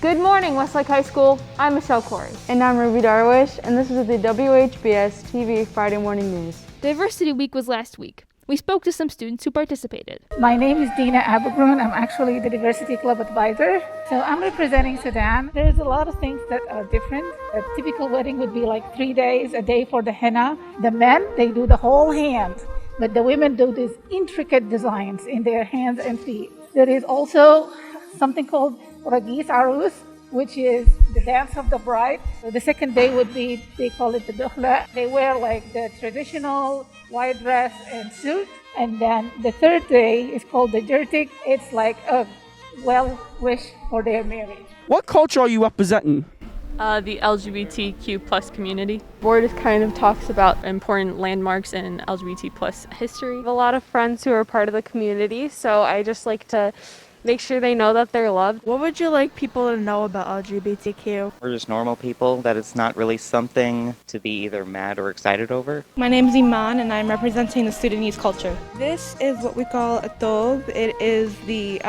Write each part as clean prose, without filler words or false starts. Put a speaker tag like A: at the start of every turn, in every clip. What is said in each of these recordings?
A: Good morning, Westlake High School. I'm Michelle Corey.
B: And I'm Ruby Darwish, and this is the WHBS TV Friday Morning News.
C: Diversity Week was last week. We spoke to some students who participated.
D: My name is Dina Abugroon. I'm actually the Diversity Club advisor. So I'm representing Sudan. There's a lot of things that are different. A typical wedding would be like 3 days, a day for the henna. The men, they do the whole hand, but the women do these intricate designs in their hands and feet. There is also something called Ragis Arus, which is the dance of the bride. So the second day would be, they call it the dukhla. They wear like the traditional white dress and suit. And then the third day is called the jertik. It's like a well wish for their marriage.
E: What culture are you representing?
F: The LGBTQ plus community.
G: Board just kind of talks about important landmarks in LGBT plus history. I have a lot of friends who are part of the community, so I just like to make sure they know that they're loved.
H: What would you like people to know about LGBTQ?
I: We're just normal people, that it's not really something to be either mad or excited over.
J: My name is Iman and I'm representing the Sudanese culture.
H: This is what we call a thobe. It is the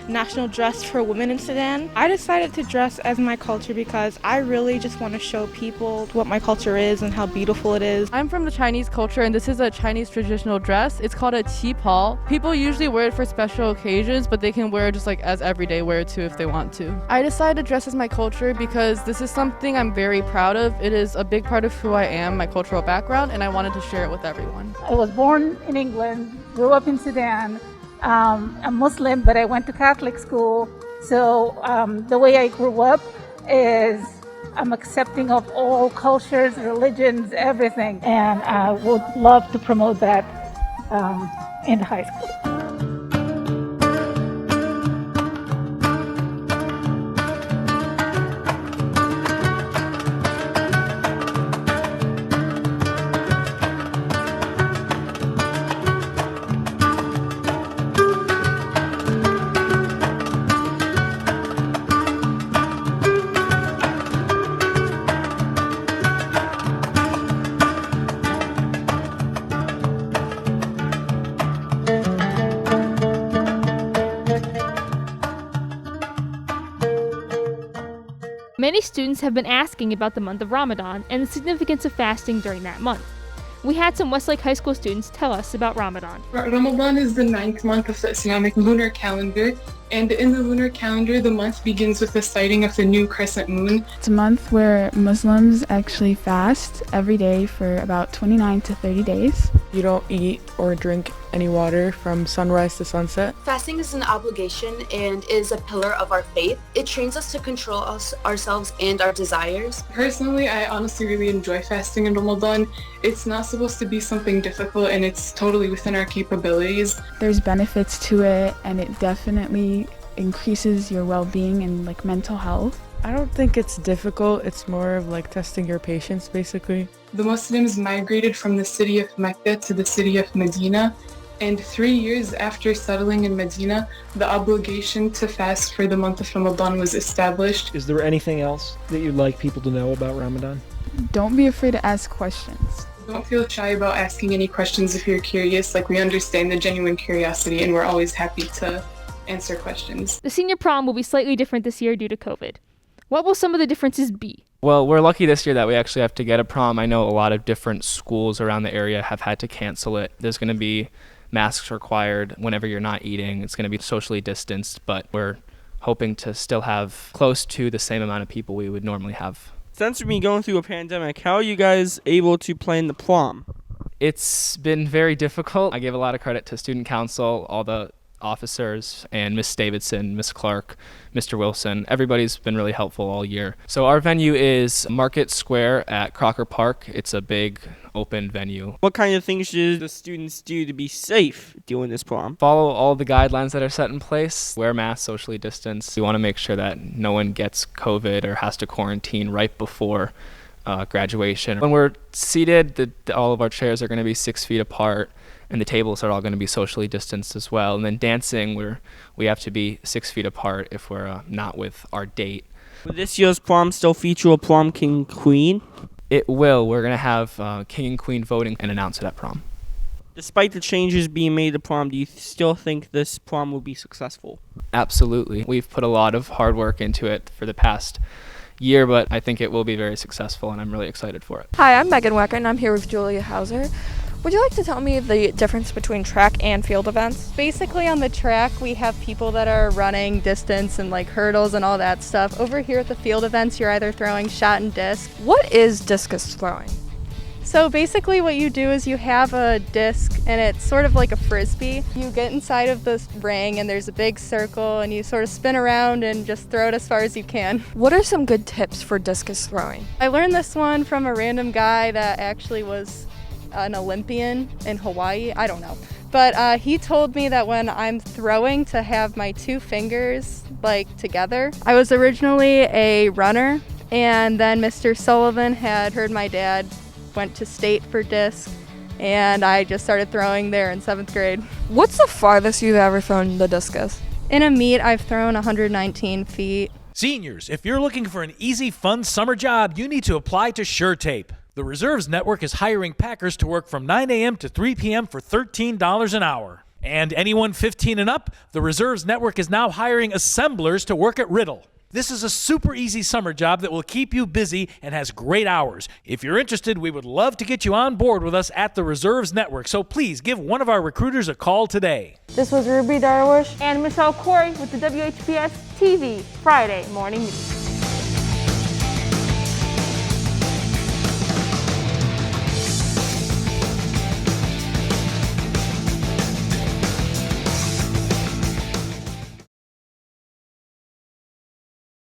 H: national dress for women in Sudan. I decided to dress as my culture because I really just want to show people what my culture is and how beautiful it is.
F: I'm from the Chinese culture and this is a Chinese traditional dress. It's called a qipao. People usually wear it for special occasions, but they can wear it just like as everyday wear too if they want to. I decided to dress as my culture because this is something I'm very proud of. It is a big part of who I am, my cultural background, and I wanted to share it with everyone.
D: I was born in England, grew up in Sudan. I'm Muslim, but I went to Catholic school. So the way I grew up is I'm accepting of all cultures, religions, everything. And I would love to promote that in high school.
C: Many students have been asking about the month of Ramadan and the significance of fasting during that month. We had some Westlake High School students tell us about Ramadan.
K: Ramadan is the 9th month of the Islamic lunar calendar, and in the lunar calendar, the month begins with the sighting of the new crescent moon.
B: It's a month where Muslims actually fast every day for about 29 to 30 days.
L: You don't eat or drink any water from sunrise to sunset.
M: Fasting is an obligation and is a pillar of our faith. It trains us to control ourselves and our desires.
K: Personally, I honestly really enjoy fasting in Ramadan. It's not supposed to be something difficult and it's totally within our capabilities.
B: There's benefits to it, and it definitely increases your well-being and like mental health.
L: I don't think it's difficult. It's more of like testing your patience, basically.
K: The Muslims migrated from the city of Mecca to the city of Medina, and 3 years after settling in Medina, the obligation to fast for the month of Ramadan was established.
E: Is there anything else that you'd like people to know about Ramadan?
B: Don't be afraid to ask questions.
K: Don't feel shy about asking any questions if you're curious. Like, we understand the genuine curiosity and we're always happy to answer questions.
C: The senior prom will be slightly different this year due to COVID. What will some of the differences be?
N: Well, we're lucky this year that we actually have to get a prom. I know a lot of different schools around the area have had to cancel it. There's going to be masks required whenever you're not eating. It's going to be socially distanced, but we're hoping to still have close to the same amount of people we would normally have.
E: Since we've been going through a pandemic, how are you guys able to plan the prom?
N: It's been very difficult. I give a lot of credit to student council, all the officers, and Miss Davidson, Miss Clark, Mr. Wilson. Everybody's been really helpful all year. So our venue is Market Square at Crocker Park. It's a big open venue.
E: What kind of things should the students do to be safe during this prom?
N: Follow all the guidelines that are set in place. Wear masks, socially distance. We want to make sure that no one gets COVID or has to quarantine right before graduation. When we're seated, all of our chairs are going to be 6 feet apart, and the tables are all going to be socially distanced as well. And then dancing, we have to be 6 feet apart if we're not with our date.
E: Will this year's prom still feature a prom king queen?
N: It will. We're going to have king and queen voting and announce it at prom.
E: Despite the changes being made to prom, do you still think this prom will be successful?
N: Absolutely. We've put a lot of hard work into it for the past year, but I think it will be very successful, and I'm really excited for it.
O: Hi, I'm Megan Wecker, and I'm here with Julia Hauser. Would you like to tell me the difference between track and field events?
P: Basically on the track we have people that are running distance and like hurdles and all that stuff. Over here at the field events you're either throwing shot and disc.
O: What is discus throwing?
P: So basically what you do is you have a disc and it's sort of like a frisbee. You get inside of this ring and there's a big circle and you sort of spin around and just throw it as far as you can.
O: What are some good tips for discus throwing?
P: I learned this one from a random guy that actually was an Olympian in Hawaii. I don't know. But he told me that when I'm throwing to have my two fingers like together. I was originally a runner and then Mr. Sullivan had heard my dad went to state for disc and I just started throwing there in 7th grade.
O: What's the farthest you've ever thrown the discus?
P: In a meet I've thrown 119 feet.
Q: Seniors, if you're looking for an easy, fun summer job, you need to apply to SureTape. The Reserves Network is hiring packers to work from 9 a.m. to 3 p.m. for $13 an hour. And anyone 15 and up, the Reserves Network is now hiring assemblers to work at Riddle. This is a super easy summer job that will keep you busy and has great hours. If you're interested, we would love to get you on board with us at the Reserves Network, so please give one of our recruiters a call today.
A: This was Ruby Darwish and Michelle Corey with the WHPS TV Friday Morning News.